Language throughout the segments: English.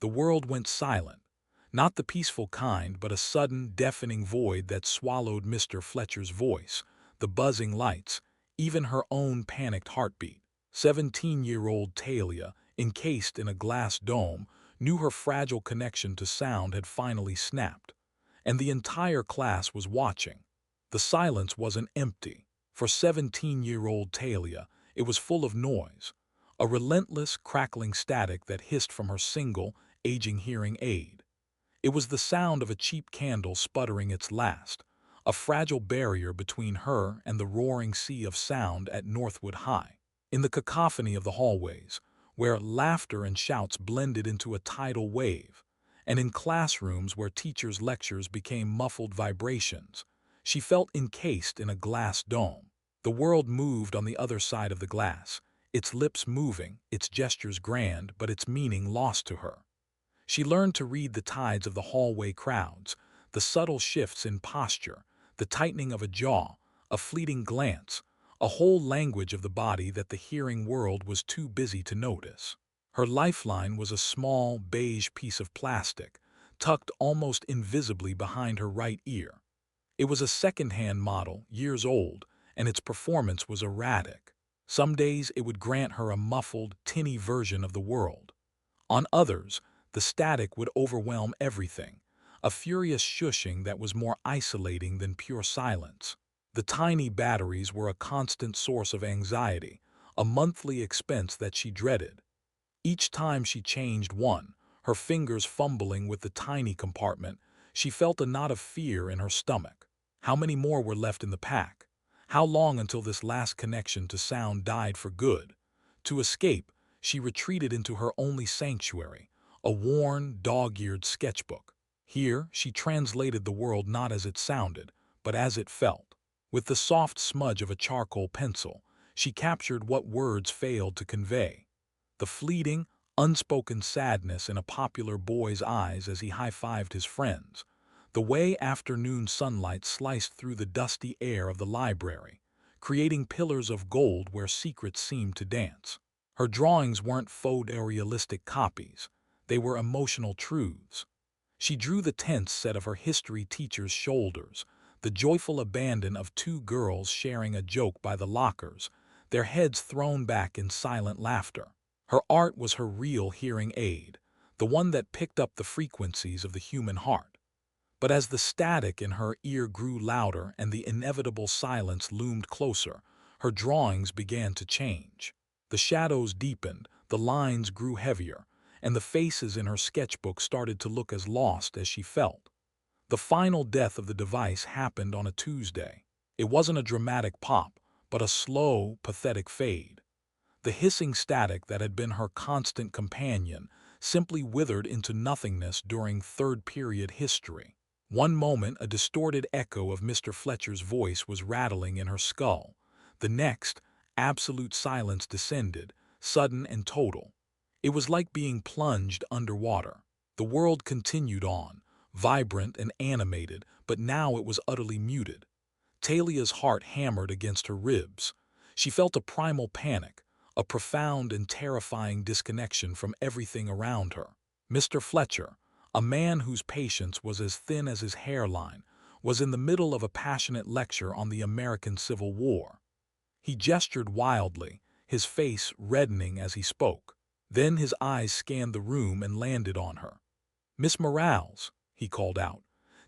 The world went silent. Not the peaceful kind, but a sudden, deafening void that swallowed Mr. Fletcher's voice, the buzzing lights, even her own panicked heartbeat. 17-year-old Talia, encased in a glass dome, knew her fragile connection to sound had finally snapped. And the entire class was watching. The silence wasn't empty. For 17-year-old Talia, it was full of noise, a relentless, crackling static that hissed from her single, aging hearing aid. It was the sound of a cheap candle sputtering its last, a fragile barrier between her and the roaring sea of sound at Northwood High. In the cacophony of the hallways, where laughter and shouts blended into a tidal wave, and in classrooms where teachers' lectures became muffled vibrations, she felt encased in a glass dome. The world moved on the other side of the glass, its lips moving, its gestures grand, but its meaning lost to her. She learned to read the tides of the hallway crowds, the subtle shifts in posture, the tightening of a jaw, a fleeting glance, a whole language of the body that the hearing world was too busy to notice. Her lifeline was a small, beige piece of plastic, tucked almost invisibly behind her right ear. It was a second-hand model, years old, and its performance was erratic. Some days it would grant her a muffled, tinny version of the world. On others, the static would overwhelm everything, a furious shushing that was more isolating than pure silence. The tiny batteries were a constant source of anxiety, a monthly expense that she dreaded. Each time she changed one, her fingers fumbling with the tiny compartment, she felt a knot of fear in her stomach. How many more were left in the pack? How long until this last connection to sound died for good? To escape, she retreated into her only sanctuary, a worn, dog-eared sketchbook. Here, she translated the world not as it sounded, but as it felt. With the soft smudge of a charcoal pencil, she captured what words failed to convey. The fleeting, unspoken sadness in a popular boy's eyes as he high-fived his friends. The way afternoon sunlight sliced through the dusty air of the library, creating pillars of gold where secrets seemed to dance. Her drawings weren't photorealistic copies. They were emotional truths. She drew the tense set of her history teacher's shoulders, the joyful abandon of two girls sharing a joke by the lockers, their heads thrown back in silent laughter. Her art was her real hearing aid, the one that picked up the frequencies of the human heart. But as the static in her ear grew louder and the inevitable silence loomed closer, her drawings began to change. The shadows deepened, the lines grew heavier, and the faces in her sketchbook started to look as lost as she felt. The final death of the device happened on a Tuesday. It wasn't a dramatic pop, but a slow, pathetic fade. The hissing static that had been her constant companion simply withered into nothingness during third-period history. One moment, a distorted echo of Mr. Fletcher's voice was rattling in her skull. The next, absolute silence descended, sudden and total. It was like being plunged underwater. The world continued on, vibrant and animated, but now it was utterly muted. Talia's heart hammered against her ribs. She felt a primal panic, a profound and terrifying disconnection from everything around her. Mr. Fletcher, a man whose patience was as thin as his hairline, was in the middle of a passionate lecture on the American Civil War. He gestured wildly, his face reddening as he spoke. Then his eyes scanned the room and landed on her. "Miss Morales," he called out.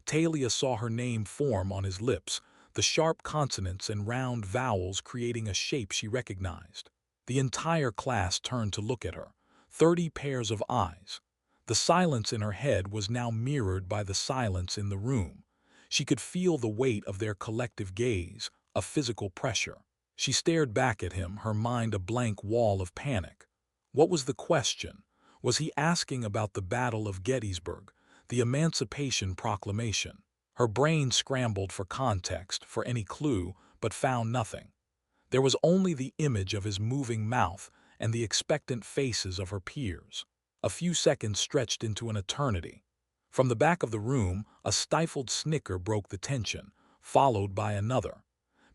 Talia saw her name form on his lips, the sharp consonants and round vowels creating a shape she recognized. The entire class turned to look at her, 30 pairs of eyes. The silence in her head was now mirrored by the silence in the room. She could feel the weight of their collective gaze, a physical pressure. She stared back at him, her mind a blank wall of panic. What was the question? Was he asking about the Battle of Gettysburg, the Emancipation Proclamation? Her brain scrambled for context, for any clue, but found nothing. There was only the image of his moving mouth and the expectant faces of her peers. A few seconds stretched into an eternity. From the back of the room, a stifled snicker broke the tension, followed by another.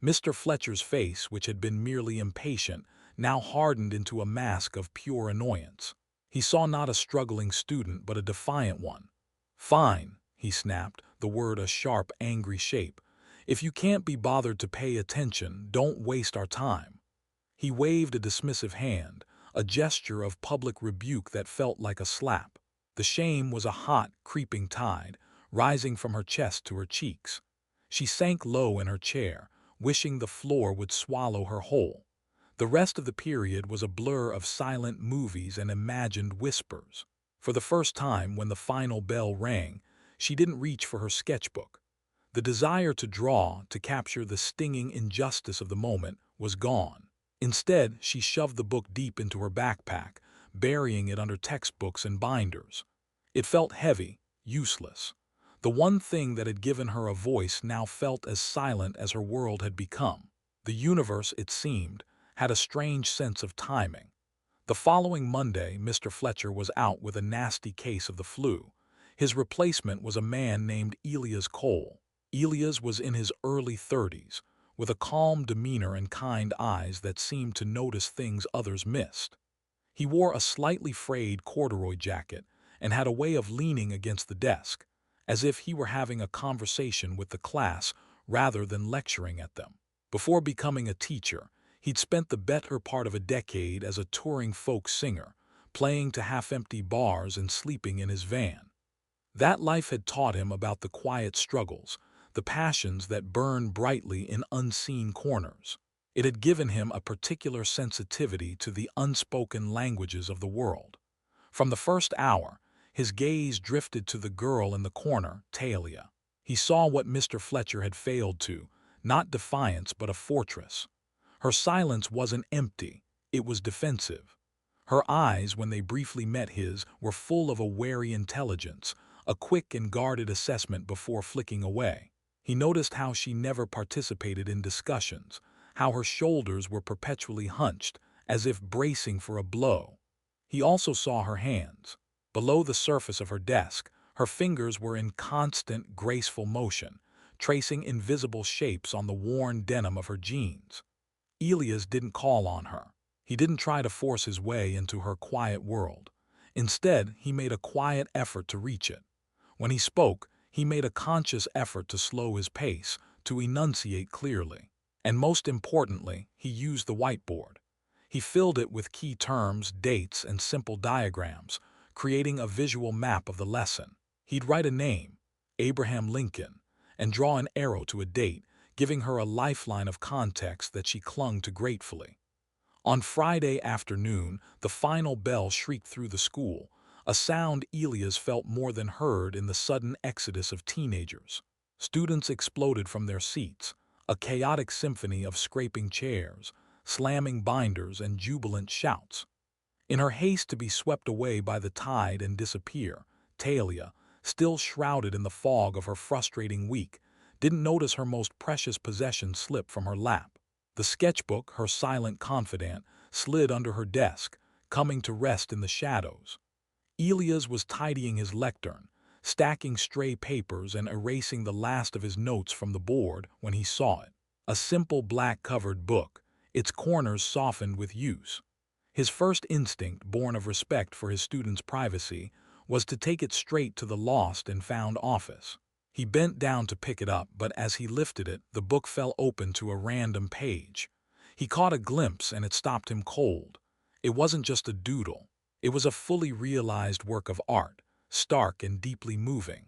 Mr. Fletcher's face, which had been merely impatient, now hardened into a mask of pure annoyance. He saw not a struggling student, but a defiant one. "Fine," he snapped, the word a sharp, angry shape. "If you can't be bothered to pay attention, don't waste our time." He waved a dismissive hand, a gesture of public rebuke that felt like a slap. The shame was a hot, creeping tide, rising from her chest to her cheeks. She sank low in her chair, wishing the floor would swallow her whole. The rest of the period was a blur of silent movies and imagined whispers. For the first time, when the final bell rang, she didn't reach for her sketchbook. The desire to draw, to capture the stinging injustice of the moment, was gone. Instead, she shoved the book deep into her backpack, burying it under textbooks and binders. It felt heavy, useless. The one thing that had given her a voice now felt as silent as her world had become. The universe, it seemed, had a strange sense of timing. The following Monday, Mr. Fletcher was out with a nasty case of the flu. His replacement was a man named Elias Cole. Elias was in his early 30s, with a calm demeanor and kind eyes that seemed to notice things others missed. He wore a slightly frayed corduroy jacket and had a way of leaning against the desk, as if he were having a conversation with the class rather than lecturing at them. Before becoming a teacher, he'd spent the better part of a decade as a touring folk singer, playing to half-empty bars and sleeping in his van. That life had taught him about the quiet struggles, the passions that burn brightly in unseen corners. It had given him a particular sensitivity to the unspoken languages of the world. From the first hour, his gaze drifted to the girl in the corner, Talia. He saw what Mr. Fletcher had failed to, not defiance but a fortress. Her silence wasn't empty, it was defensive. Her eyes, when they briefly met his, were full of a wary intelligence, a quick and guarded assessment before flicking away. He noticed how she never participated in discussions, how her shoulders were perpetually hunched, as if bracing for a blow. He also saw her hands. Below the surface of her desk, her fingers were in constant, graceful motion, tracing invisible shapes on the worn denim of her jeans. Elias didn't call on her. He didn't try to force his way into her quiet world. Instead, he made a quiet effort to reach it. When he spoke, he made a conscious effort to slow his pace, to enunciate clearly. And most importantly, he used the whiteboard. He filled it with key terms, dates, and simple diagrams, creating a visual map of the lesson. He'd write a name, Abraham Lincoln, and draw an arrow to a date, giving her a lifeline of context that she clung to gratefully. On Friday afternoon, the final bell shrieked through the school, a sound Elias felt more than heard in the sudden exodus of teenagers. Students exploded from their seats, a chaotic symphony of scraping chairs, slamming binders, and jubilant shouts. In her haste to be swept away by the tide and disappear, Talia, still shrouded in the fog of her frustrating week, didn't notice her most precious possession slip from her lap. The sketchbook, her silent confidant, slid under her desk, coming to rest in the shadows. Elias was tidying his lectern, stacking stray papers and erasing the last of his notes from the board when he saw it. A simple black-covered book, its corners softened with use. His first instinct, born of respect for his students' privacy, was to take it straight to the lost and found office. He bent down to pick it up, but as he lifted it, the book fell open to a random page. He caught a glimpse and it stopped him cold. It wasn't just a doodle. It was a fully realized work of art, stark and deeply moving.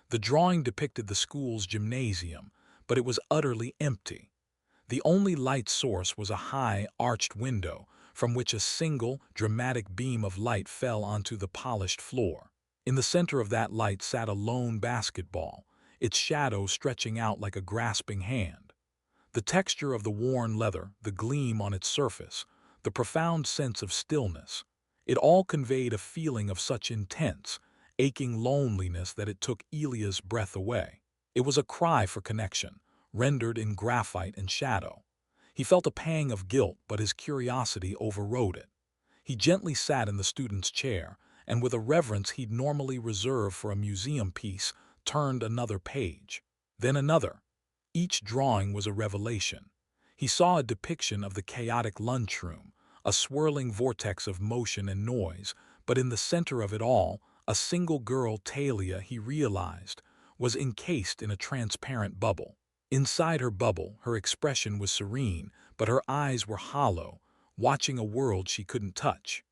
The drawing depicted the school's gymnasium, but it was utterly empty. The only light source was a high, arched window, from which a single, dramatic beam of light fell onto the polished floor. In the center of that light sat a lone basketball, its shadow stretching out like a grasping hand. The texture of the worn leather, the gleam on its surface, the profound sense of stillness, it all conveyed a feeling of such intense, aching loneliness that it took Elia's breath away. It was a cry for connection, rendered in graphite and shadow. He felt a pang of guilt, but his curiosity overrode it. He gently sat in the student's chair, and with a reverence he'd normally reserve for a museum piece, turned another page. Then another. Each drawing was a revelation. He saw a depiction of the chaotic lunchroom, a swirling vortex of motion and noise, But in the center of it all, a single girl, Talia, he realized, was encased in a transparent bubble. Inside her bubble, her expression was serene, but her eyes were hollow, watching a world she couldn't touch.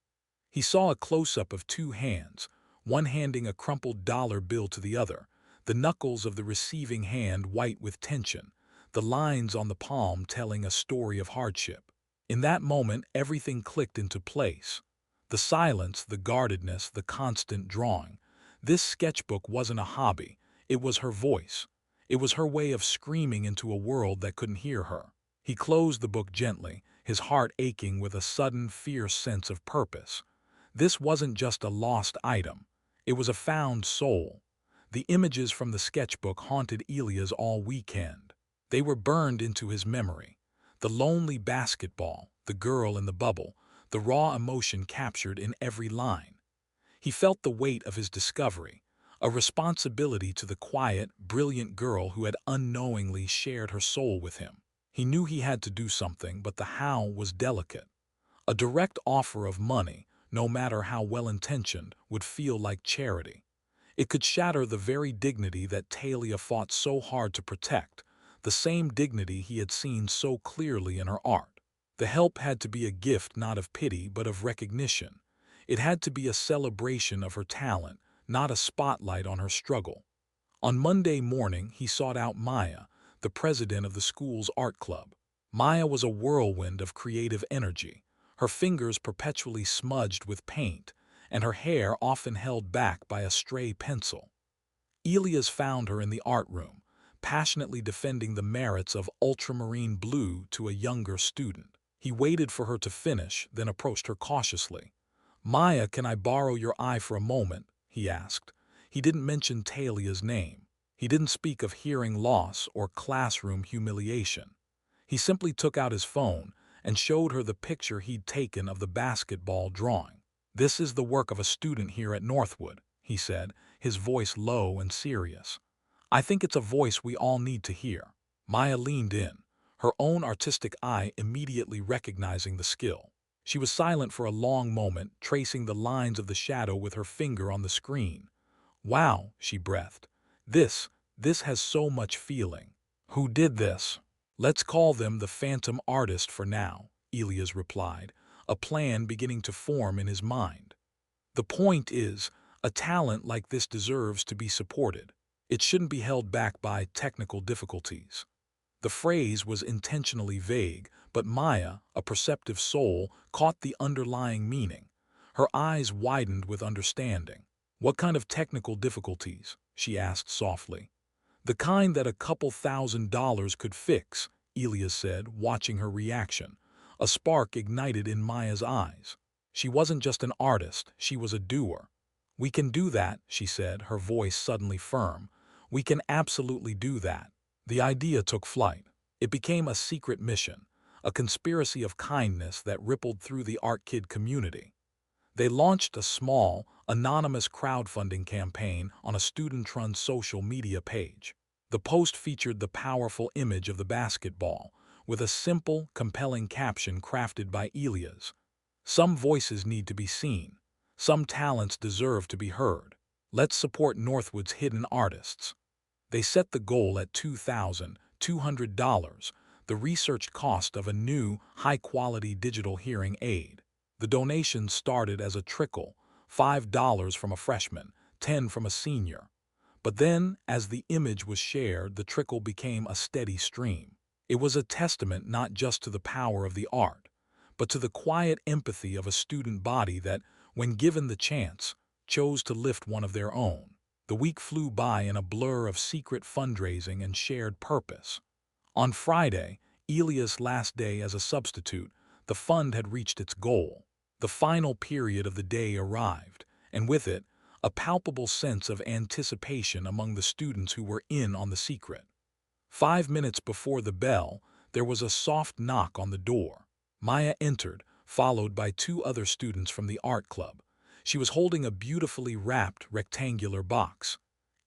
He saw a close-up of two hands, one handing a crumpled dollar bill to the other, the knuckles of the receiving hand white with tension, the lines on the palm telling a story of hardship. In that moment, everything clicked into place. The silence, the guardedness, the constant drawing. This sketchbook wasn't a hobby. It was her voice. It was her way of screaming into a world that couldn't hear her. He closed the book gently, his heart aching with a sudden, fierce sense of purpose. This wasn't just a lost item. It was a found soul. The images from the sketchbook haunted Elias all weekend. They were burned into his memory. The lonely basketball, the girl in the bubble, the raw emotion captured in every line. He felt the weight of his discovery, a responsibility to the quiet, brilliant girl who had unknowingly shared her soul with him. He knew he had to do something, but the how was delicate. A direct offer of money, no matter how well-intentioned, would feel like charity. It could shatter the very dignity that Talia fought so hard to protect, the same dignity he had seen so clearly in her art. The help had to be a gift not of pity but of recognition. It had to be a celebration of her talent, not a spotlight on her struggle. On Monday morning, he sought out Maya, the president of the school's art club. Maya was a whirlwind of creative energy, her fingers perpetually smudged with paint, and her hair often held back by a stray pencil. Elias found her in the art room, passionately defending the merits of ultramarine blue to a younger student. He waited for her to finish, then approached her cautiously. "Maya, can I borrow your eye for a moment?" he asked. He didn't mention Talia's name. He didn't speak of hearing loss or classroom humiliation. He simply took out his phone and showed her the picture he'd taken of the basketball drawing. "This is the work of a student here at Northwood," he said, his voice low and serious. "I think it's a voice we all need to hear." Maya leaned in, her own artistic eye immediately recognizing the skill. She was silent for a long moment, tracing the lines of the shadow with her finger on the screen. "Wow," she breathed. This has so much feeling." "Who did this?" "Let's call them the Phantom Artist for now," Elias replied, a plan beginning to form in his mind. "The point is, a talent like this deserves to be supported. It shouldn't be held back by technical difficulties." The phrase was intentionally vague, but Maya, a perceptive soul, caught the underlying meaning. Her eyes widened with understanding. "What kind of technical difficulties?" she asked softly. "The kind that a couple $1,000s could fix," Elias said, watching her reaction. A spark ignited in Maya's eyes. She wasn't just an artist, she was a doer. "We can do that," she said, her voice suddenly firm. "We can absolutely do that." The idea took flight. It became a secret mission, a conspiracy of kindness that rippled through the art kid community. They launched a small, anonymous crowdfunding campaign on a student-run social media page. The post featured the powerful image of the basketball, with a simple, compelling caption crafted by Elias. "Some voices need to be seen. Some talents deserve to be heard. Let's support Northwood's hidden artists." They set the goal at $2,200, the research cost of a new, high-quality digital hearing aid. The donations started as a trickle, $5 from a freshman, $10 from a senior. But then, as the image was shared, the trickle became a steady stream. It was a testament not just to the power of the art, but to the quiet empathy of a student body that, when given the chance, chose to lift one of their own. The week flew by in a blur of secret fundraising and shared purpose. On Friday, Elias' last day as a substitute, the fund had reached its goal. The final period of the day arrived, and with it, a palpable sense of anticipation among the students who were in on the secret. 5 minutes before the bell, there was a soft knock on the door. Maya entered, followed by two other students from the art club. She was holding a beautifully wrapped rectangular box.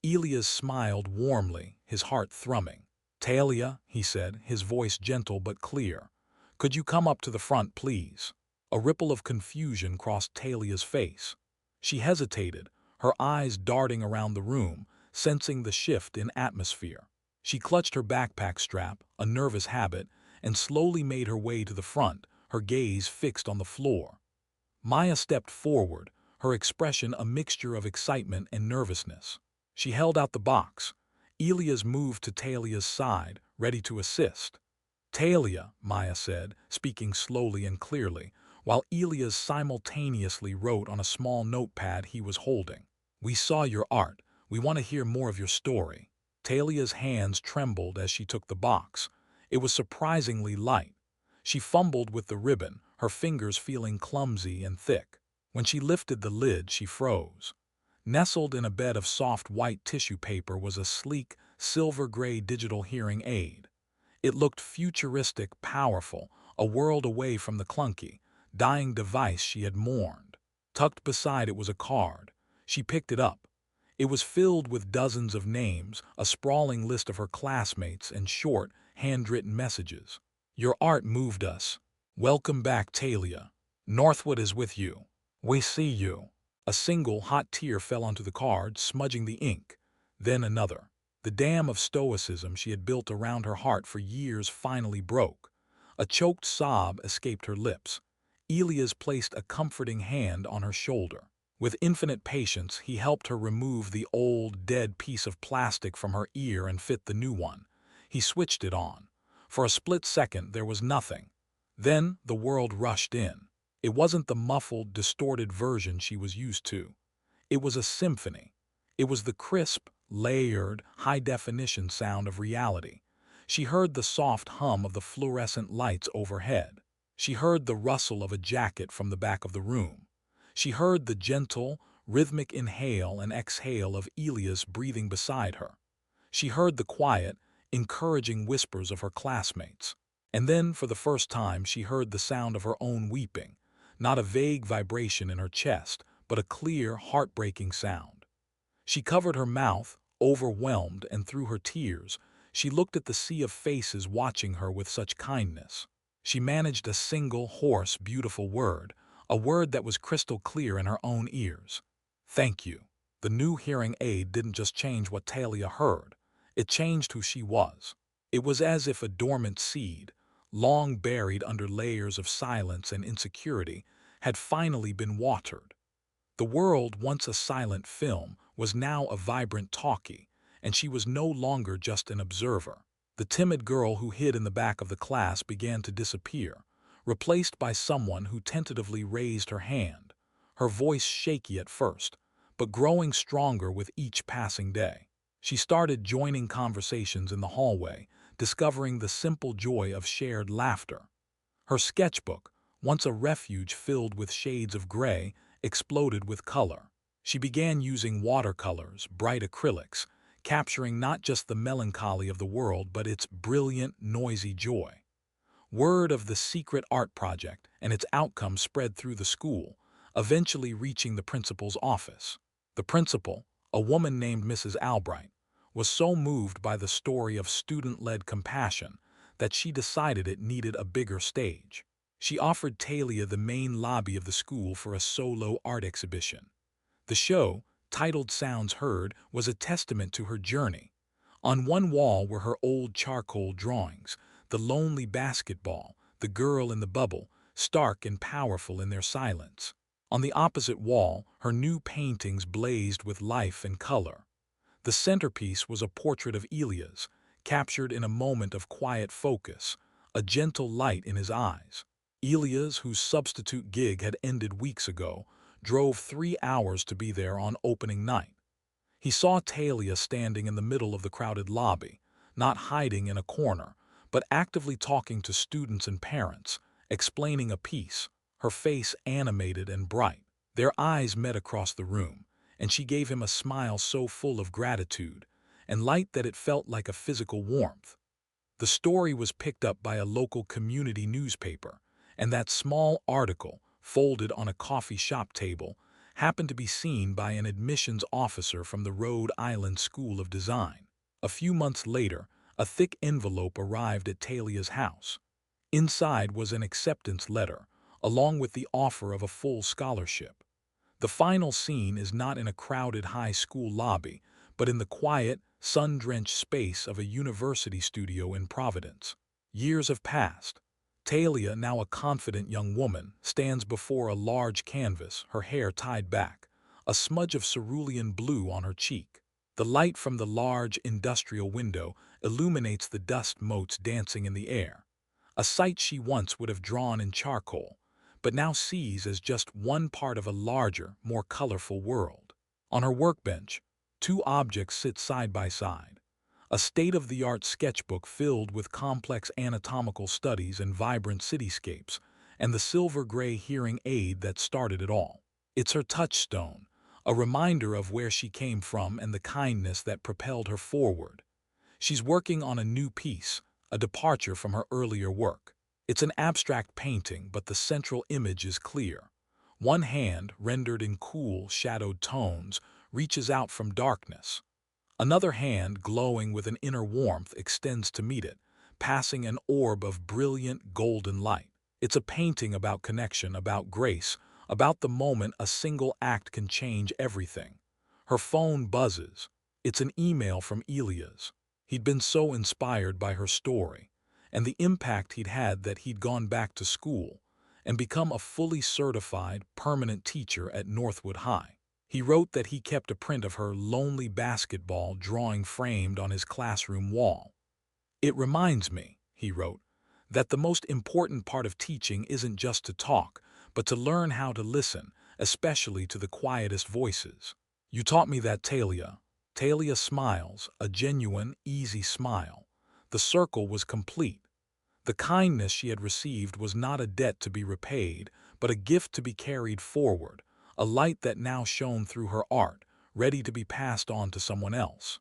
Elias smiled warmly, his heart thrumming. "Talia," he said, his voice gentle but clear, "could you come up to the front, please?" A ripple of confusion crossed Talia's face. She hesitated, her eyes darting around the room, sensing the shift in atmosphere. She clutched her backpack strap, a nervous habit, and slowly made her way to the front, her gaze fixed on the floor. Maya stepped forward, her expression a mixture of excitement and nervousness. She held out the box. Elias moved to Talia's side, ready to assist. "Talia," Maya said, speaking slowly and clearly, while Elias simultaneously wrote on a small notepad he was holding. "We saw your art. We want to hear more of your story." Talia's hands trembled as she took the box. It was surprisingly light. She fumbled with the ribbon, her fingers feeling clumsy and thick. When she lifted the lid, she froze. Nestled in a bed of soft white tissue paper was a sleek, silver-gray digital hearing aid. It looked futuristic, powerful, a world away from the clunky, dying device she had mourned. Tucked beside it was a card. She picked it up. It was filled with dozens of names, a sprawling list of her classmates, and short, handwritten messages. "Your art moved us. Welcome back, Talia. Northwood is with you. We see you." A single hot tear fell onto the card, smudging the ink. Then another. The dam of stoicism she had built around her heart for years finally broke. A choked sob escaped her lips. Elias placed a comforting hand on her shoulder. With infinite patience, he helped her remove the old, dead piece of plastic from her ear and fit the new one. He switched it on. For a split second, there was nothing. Then the world rushed in. It wasn't the muffled, distorted version she was used to. It was a symphony. It was the crisp, layered, high-definition sound of reality. She heard the soft hum of the fluorescent lights overhead. She heard the rustle of a jacket from the back of the room. She heard the gentle, rhythmic inhale and exhale of Elias breathing beside her. She heard the quiet, encouraging whispers of her classmates. And then, for the first time, she heard the sound of her own weeping, not a vague vibration in her chest, but a clear, heartbreaking sound. She covered her mouth, overwhelmed, and through her tears, she looked at the sea of faces watching her with such kindness. She managed a single, hoarse, beautiful word, a word that was crystal clear in her own ears. "Thank you." The new hearing aid didn't just change what Talia heard, it changed who she was. It was as if a dormant seed, long buried under layers of silence and insecurity, had finally been watered. The world, once a silent film, was now a vibrant talkie, and she was no longer just an observer. The timid girl who hid in the back of the class began to disappear, replaced by someone who tentatively raised her hand, her voice shaky at first, but growing stronger with each passing day. She started joining conversations in the hallway, discovering the simple joy of shared laughter. Her sketchbook, once a refuge filled with shades of gray, exploded with color. She began using watercolors, bright acrylics, capturing not just the melancholy of the world but its brilliant, noisy joy. Word of the secret art project and its outcome spread through the school, eventually reaching the principal's office. The principal, a woman named Mrs. Albright, was so moved by the story of student-led compassion that she decided it needed a bigger stage. She offered Talia the main lobby of the school for a solo art exhibition. The show, titled Sounds Heard, was a testament to her journey. On one wall were her old charcoal drawings, the lonely basketball, the girl in the bubble, stark and powerful in their silence. On the opposite wall, her new paintings blazed with life and color. The centerpiece was a portrait of Elias, captured in a moment of quiet focus, a gentle light in his eyes. Elias, whose substitute gig had ended weeks ago, drove 3 hours to be there on opening night. He saw Talia standing in the middle of the crowded lobby, not hiding in a corner, but actively talking to students and parents, explaining a piece, her face animated and bright. Their eyes met across the room, and she gave him a smile so full of gratitude and light that it felt like a physical warmth. The story was picked up by a local community newspaper, and that small article, folded on a coffee shop table, happened to be seen by an admissions officer from the Rhode Island School of Design. A few months later, a thick envelope arrived at Talia's house. Inside was an acceptance letter, along with the offer of a full scholarship. The final scene is not in a crowded high school lobby, but in the quiet, sun-drenched space of a university studio in Providence. Years have passed. Talia, now a confident young woman, stands before a large canvas, her hair tied back, a smudge of cerulean blue on her cheek. The light from the large industrial window illuminates the dust motes dancing in the air, a sight she once would have drawn in charcoal, but now sees as just one part of a larger, more colorful world. On her workbench, two objects sit side by side: a state-of-the-art sketchbook filled with complex anatomical studies and vibrant cityscapes, and the silver-gray hearing aid that started it all. It's her touchstone, a reminder of where she came from and the kindness that propelled her forward. She's working on a new piece, a departure from her earlier work. It's an abstract painting, but the central image is clear. One hand, rendered in cool, shadowed tones, reaches out from darkness. Another hand, glowing with an inner warmth, extends to meet it, passing an orb of brilliant golden light. It's a painting about connection, about grace, about the moment a single act can change everything. Her phone buzzes. It's an email from Elias. He'd been so inspired by her story, and the impact he'd had that he'd gone back to school and become a fully certified, permanent teacher at Northwood High. He wrote that he kept a print of her lonely basketball drawing framed on his classroom wall. "It reminds me," he wrote, "that the most important part of teaching isn't just to talk, but to learn how to listen, especially to the quietest voices. You taught me that, Talia." Talia smiles, a genuine, easy smile. The circle was complete. The kindness she had received was not a debt to be repaid, but a gift to be carried forward, a light that now shone through her art, ready to be passed on to someone else.